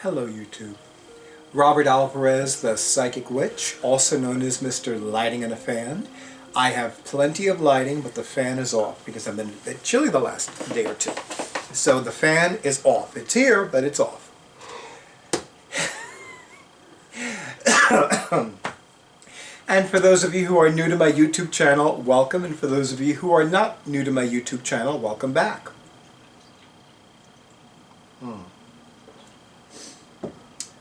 Hello YouTube. Robert Alvarez, the Psychic Witch, also known as Mr. Lighting and a Fan. I have plenty of lighting, but the fan is off because I've been a bit chilly the last day or two. So the fan is off. It's here, but it's off. And for those of you who are new to my YouTube channel, welcome. And for those of you who are not new to my YouTube channel, welcome back.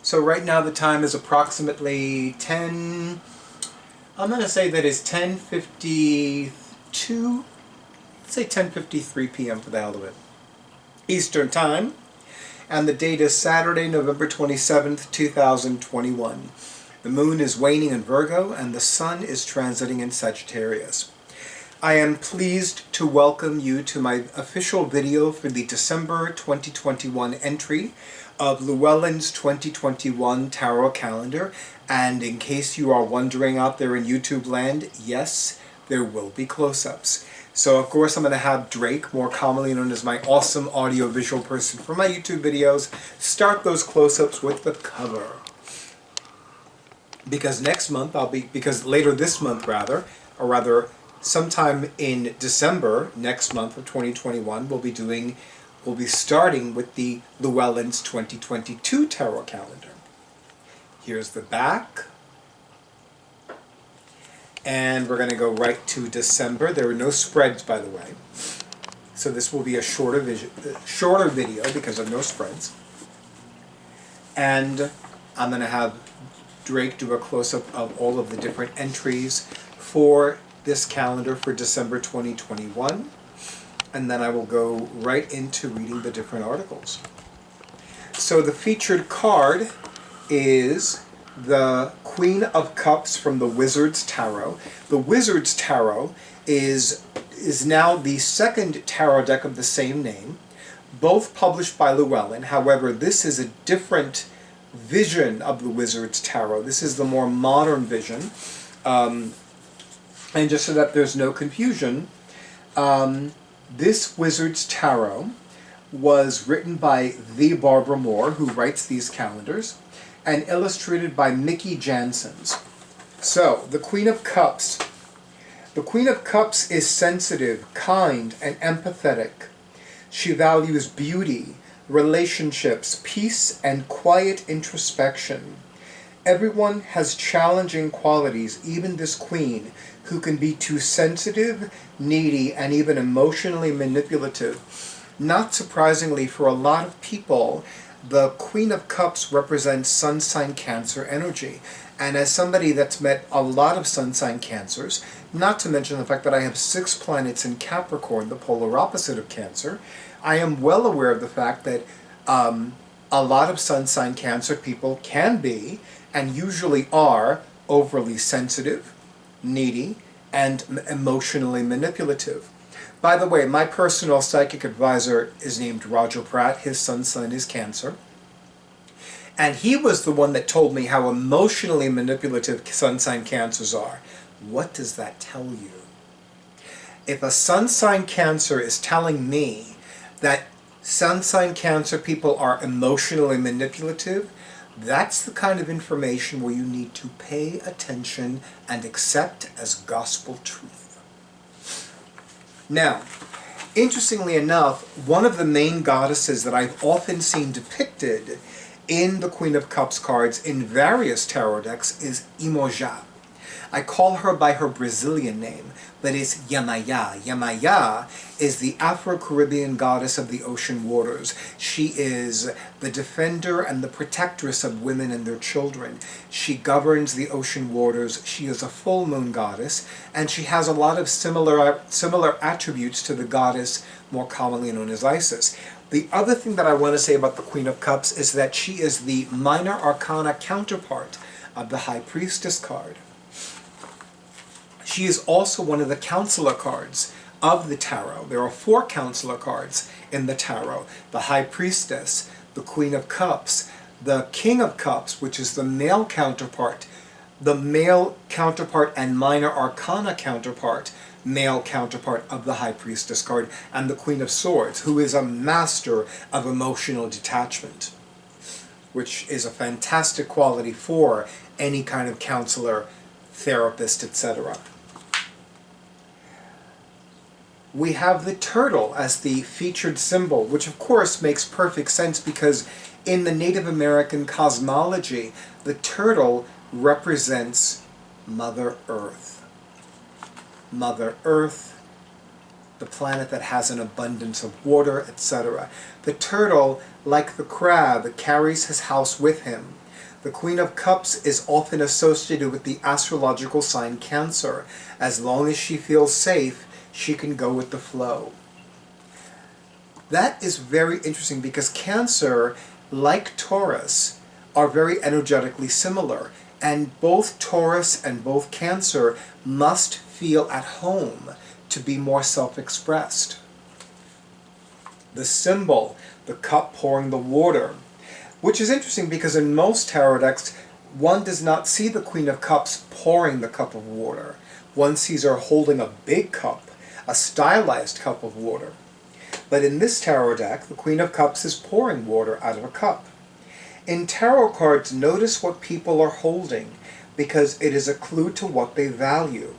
So right now the time is approximately 10, I'm going to say that is 10:52, let's say 10:53 p.m. for the hell of it, Eastern Time. And the date is Saturday, November 27th, 2021. The moon is waning in Virgo and the sun is transiting in Sagittarius. I am pleased to welcome you to my official video for the December 2021 entry of Llewellyn's 2021 Tarot Calendar. And in case you are wondering out there in YouTube land, yes, there will be close-ups. So of course I'm going to have Drake, more commonly known as my awesome audio-visual person for my YouTube videos, start those close-ups with the cover. Because next month later this month rather, sometime in December next month of 2021, we'll be starting with the Llewellyn's 2022 Tarot Calendar. Here's the back. And we're going to go right to December. There are no spreads, by the way. So this will be a shorter video because of no spreads. And I'm going to have Drake do a close-up of all of the different entries for this calendar for December 2021. And then I will go right into reading the different articles. So the featured card is the Queen of Cups from the Wizard's Tarot. The Wizard's Tarot is now the second tarot deck of the same name, both published by Llewellyn. However, this is a different vision of the Wizard's Tarot. This is the more modern vision. And just so that there's no confusion, this Wizard's Tarot was written by the Barbara Moore, who writes these calendars, and illustrated by Mickey Jansons. So, the Queen of Cups. The Queen of Cups is sensitive, kind, and empathetic. She values beauty, relationships, peace, and quiet introspection. Everyone has challenging qualities, even this queen, who can be too sensitive, needy, and even emotionally manipulative. Not surprisingly, for a lot of people, the Queen of Cups represents sun sign Cancer energy. And as somebody that's met a lot of sun sign Cancers, not to mention the fact that I have 6 planets in Capricorn, the polar opposite of Cancer, I am well aware of the fact that a lot of sun sign Cancer people can be, and usually are, overly sensitive, needy, and emotionally manipulative. By the way, my personal psychic advisor is named Roger Pratt. His sun sign is Cancer. And he was the one that told me how emotionally manipulative sun sign Cancers are. What does that tell you? If a sun sign Cancer is telling me that sun sign Cancer people are emotionally manipulative, that's the kind of information where you need to pay attention and accept as gospel truth. Now, interestingly enough, one of the main goddesses that I've often seen depicted in the Queen of Cups cards in various tarot decks is Imoja. I call her by her Brazilian name, but it's Yamaya. Yamaya is the Afro-Caribbean goddess of the ocean waters. She is the defender and the protectress of women and their children. She governs the ocean waters. She is a full moon goddess, and she has a lot of similar attributes to the goddess more commonly known as Isis. The other thing that I want to say about the Queen of Cups is that she is the minor arcana counterpart of the High Priestess card. She is also one of the counselor cards of the tarot. There are 4 counselor cards in the tarot. The High Priestess, the Queen of Cups, the King of Cups, which is the male counterpart and minor arcana counterpart, male counterpart of the High Priestess card, and the Queen of Swords, who is a master of emotional detachment. which is a fantastic quality for any kind of counselor, therapist, etc. We have the turtle as the featured symbol, which of course makes perfect sense because in the Native American cosmology, the turtle represents Mother Earth. Mother Earth, the planet that has an abundance of water, etc. The turtle, like the crab, carries his house with him. The Queen of Cups is often associated with the astrological sign Cancer. As long as she feels safe, she can go with the flow. That is very interesting because Cancer, like Taurus, are very energetically similar. And both Taurus and both Cancer must feel at home to be more self-expressed. The symbol, the cup pouring the water, which is interesting because in most tarot decks, one does not see the Queen of Cups pouring the cup of water. One sees her holding a big cup, a stylized cup of water. But in this tarot deck, the Queen of Cups is pouring water out of a cup. In tarot cards, notice what people are holding because it is a clue to what they value.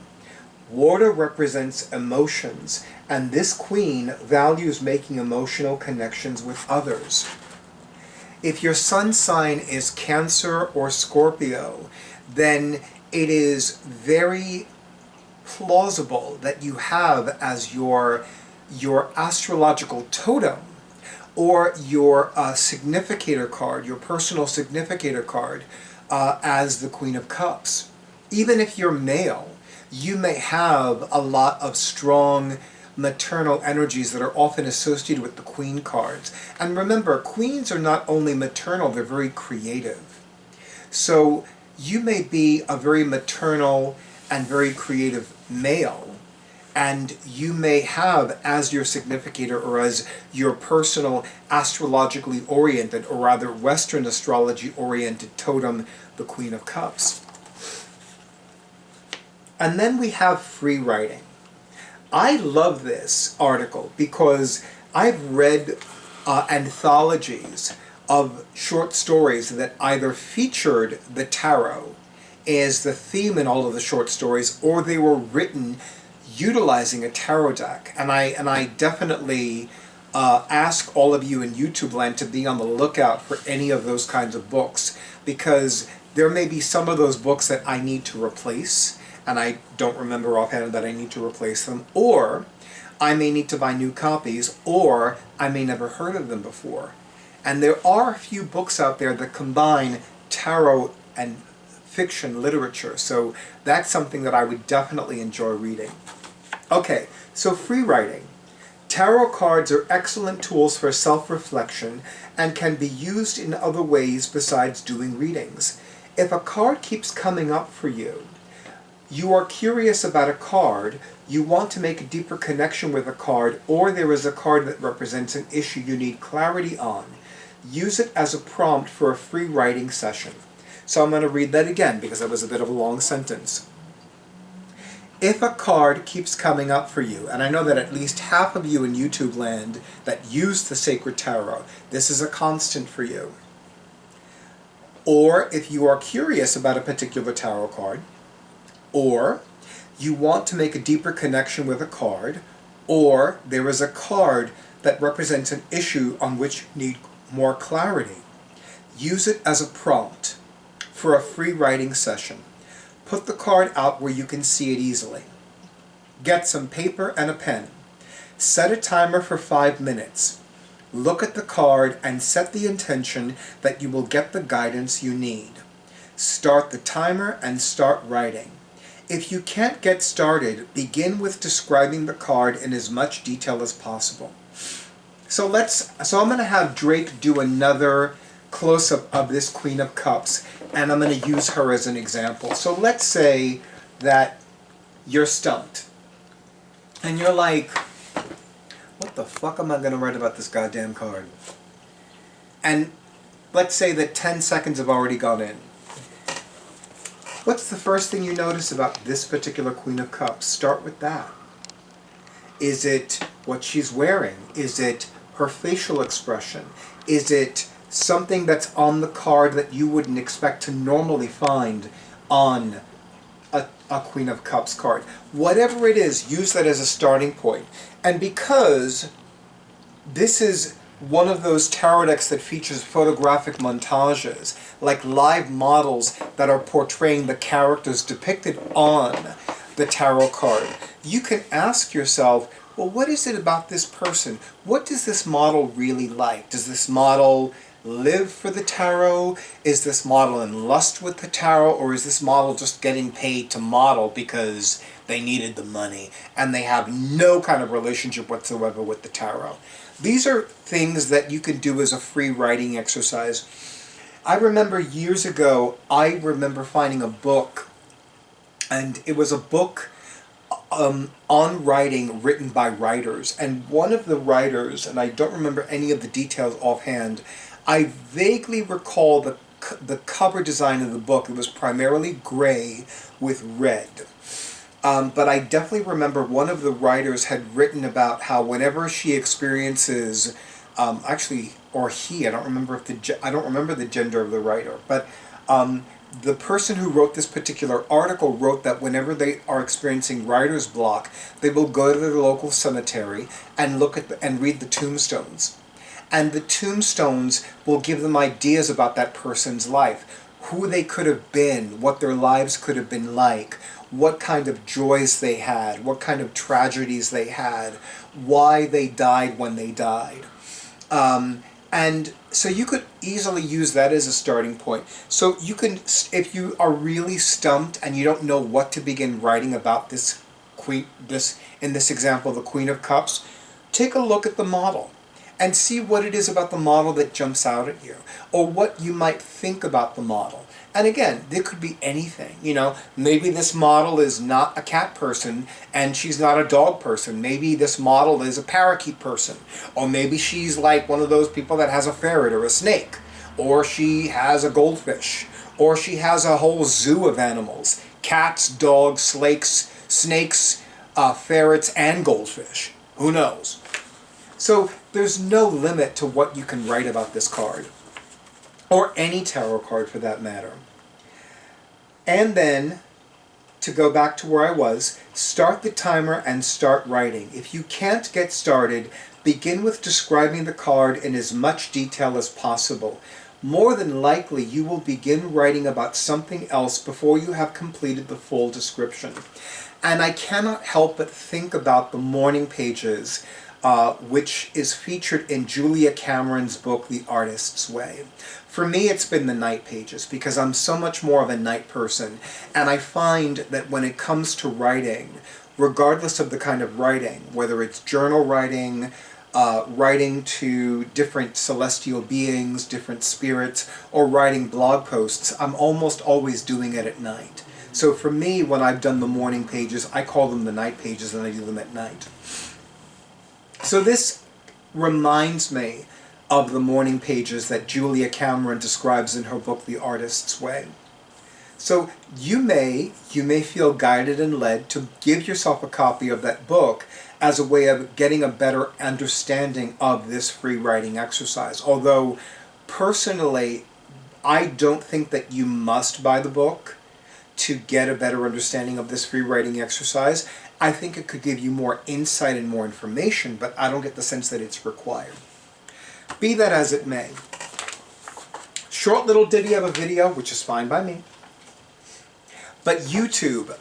Water represents emotions, and this queen values making emotional connections with others. If your sun sign is Cancer or Scorpio, then it is very plausible that you have as your astrological totem or your significator card, your personal significator card, as the Queen of Cups. Even if you're male, you may have a lot of strong maternal energies that are often associated with the Queen cards. And remember, queens are not only maternal, they're very creative. So you may be a very maternal and very creative male, and you may have as your significator or as your personal astrologically oriented, or rather Western astrology oriented totem, the Queen of Cups. And then we have free writing. I love this article because I've read anthologies of short stories that either featured the tarot as the theme in all of the short stories, or they were written utilizing a tarot deck. And I definitely ask all of you in YouTubeLand to be on the lookout for any of those kinds of books, because there may be some of those books that I need to replace, and I don't remember offhand that I need to replace them, or I may need to buy new copies, or I may never heard of them before. And there are a few books out there that combine tarot and fiction literature, so that's something that I would definitely enjoy reading. Okay, so free writing. Tarot cards are excellent tools for self-reflection and can be used in other ways besides doing readings. If a card keeps coming up for you, you are curious about a card, you want to make a deeper connection with a card, or there is a card that represents an issue you need clarity on, use it as a prompt for a free writing session. So I'm going to read that again because that was a bit of a long sentence. If a card keeps coming up for you, and I know that at least half of you in YouTube land that use the Sacred Tarot, this is a constant for you. Or if you are curious about a particular tarot card, or you want to make a deeper connection with a card, or there is a card that represents an issue on which you need more clarity, use it as a prompt for a free writing session. Put the card out where you can see it easily. Get some paper and a pen. Set a timer for 5 minutes. Look at the card and set the intention that you will get the guidance you need. Start the timer and start writing. If you can't get started, begin with describing the card in as much detail as possible. So I'm going to have Drake do another close-up of this Queen of Cups, and I'm going to use her as an example. So let's say that you're stumped, and you're like, what the fuck am I going to write about this goddamn card? And let's say that 10 seconds have already gone in. What's the first thing you notice about this particular Queen of Cups? Start with that. Is it what she's wearing? Is it her facial expression? Is it something that's on the card that you wouldn't expect to normally find on a Queen of Cups card. Whatever it is, use that as a starting point. And because this is one of those tarot decks that features photographic montages, like live models that are portraying the characters depicted on the tarot card, you can ask yourself, well, what is it about this person? What does this model really like? Does this model live for the tarot? Is this model in lust with the tarot? Or is this model just getting paid to model because they needed the money and they have no kind of relationship whatsoever with the tarot? These are things that you can do as a free writing exercise. I remember years ago, I remember finding a book, and it was a book on writing written by writers. And one of the writers, and I don't remember any of the details offhand, I vaguely recall the cover design of the book. It was primarily gray with red. But I definitely remember one of the writers had written about how whenever she experiences, or he, I don't remember the gender of the writer, but the person who wrote this particular article wrote that whenever they are experiencing writer's block, they will go to the local cemetery and look at and read the tombstones. And the tombstones will give them ideas about that person's life, who they could have been, what their lives could have been like, what kind of joys they had, what kind of tragedies they had, why they died when they died. And so you could easily use that as a starting point. So you can, if you are really stumped and you don't know what to begin writing about this queen, in this example, the Queen of Cups, take a look at the model and see what it is about the model that jumps out at you, or what you might think about the model. And again, there could be anything, maybe this model is not a cat person and she's not a dog person. Maybe this model is a parakeet person, or maybe she's like one of those people that has a ferret or a snake, or she has a goldfish, or she has a whole zoo of animals, cats, dogs, snakes, ferrets, and goldfish. Who knows? So there's no limit to what you can write about this card, or any tarot card for that matter. And then, to go back to where I was, start the timer and start writing. If you can't get started, begin with describing the card in as much detail as possible. More than likely, you will begin writing about something else before you have completed the full description. And I cannot help but think about the morning pages, which is featured in Julia Cameron's book, The Artist's Way. For me, it's been the night pages, because I'm so much more of a night person, and I find that when it comes to writing, regardless of the kind of writing, whether it's journal writing, writing to different celestial beings, different spirits, or writing blog posts, I'm almost always doing it at night. So for me, when I've done the morning pages, I call them the night pages, and I do them at night. So this reminds me of the morning pages that Julia Cameron describes in her book, The Artist's Way. So you may feel guided and led to give yourself a copy of that book as a way of getting a better understanding of this free writing exercise. Although, personally, I don't think that you must buy the book to get a better understanding of this free writing exercise. I think it could give you more insight and more information, but I don't get the sense that it's required. Be that as it may. Short little ditty of a video, which is fine by me. But YouTube,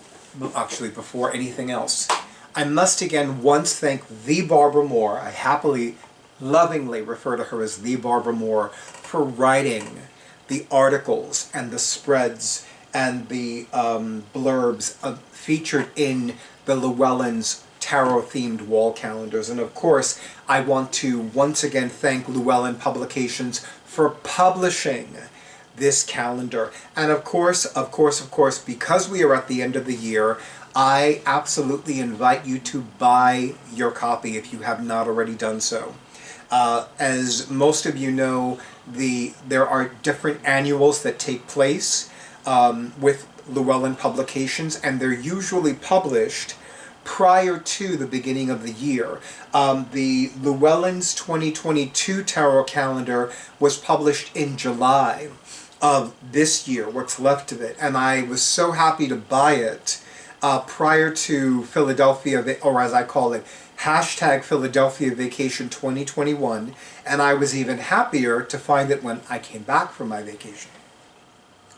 actually before anything else, I must again once thank the Barbara Moore. I happily, lovingly refer to her as the Barbara Moore, for writing the articles and the spreads and the blurbs featured in the Llewellyn's tarot-themed wall calendars. And of course, I want to once again thank Llewellyn Publications for publishing this calendar. And of course, because we are at the end of the year, I absolutely invite you to buy your copy if you have not already done so. As most of you know, there are different annuals that take place with Llewellyn Publications, and they're usually published prior to the beginning of the year. The Llewellyn's 2022 tarot calendar was published in July of this year, what's left of it, and I was so happy to buy it prior to Philadelphia, or as I call it, hashtag Philadelphia Vacation 2021, and I was even happier to find it when I came back from my vacation.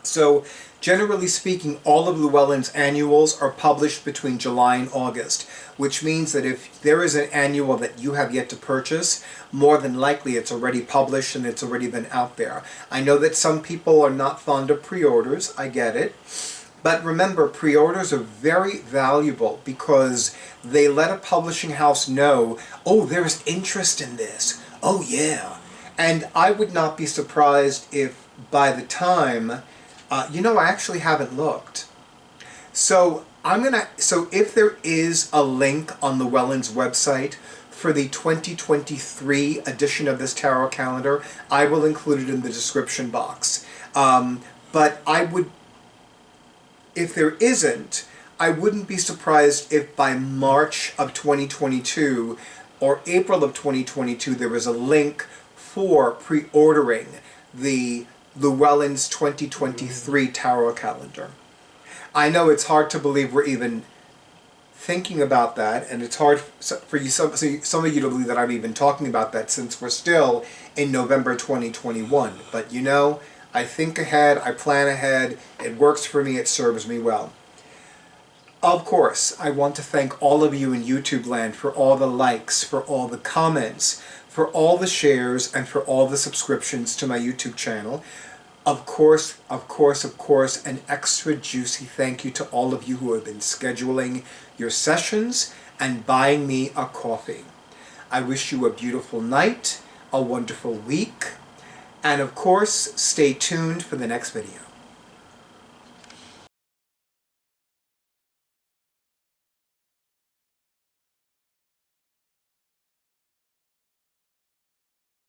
So, generally speaking, all of Llewellyn's annuals are published between July and August, which means that if there is an annual that you have yet to purchase, more than likely it's already published and it's already been out there. I know that some people are not fond of pre-orders, I get it. But remember, pre-orders are very valuable because they let a publishing house know, oh, there's interest in this. Oh, yeah. And I would not be surprised if by the time, I actually haven't looked. So if there is a link on Llewellyn's website for the 2023 edition of this tarot calendar, I will include it in the description box. But if there isn't, I wouldn't be surprised if by March of 2022 or April of 2022 there was a link for pre-ordering the Llewellyn's 2023 tarot calendar. I know it's hard to believe we're even thinking about that, and it's hard for some of you to believe that I'm even talking about that since we're still in November 2021. But I think ahead, I plan ahead, it works for me, it serves me well. Of course, I want to thank all of you in YouTubeLand for all the likes, for all the comments, for all the shares, and for all the subscriptions to my YouTube channel. Of course, an extra juicy thank you to all of you who have been scheduling your sessions and buying me a coffee. I wish you a beautiful night, a wonderful week, and of course, stay tuned for the next video.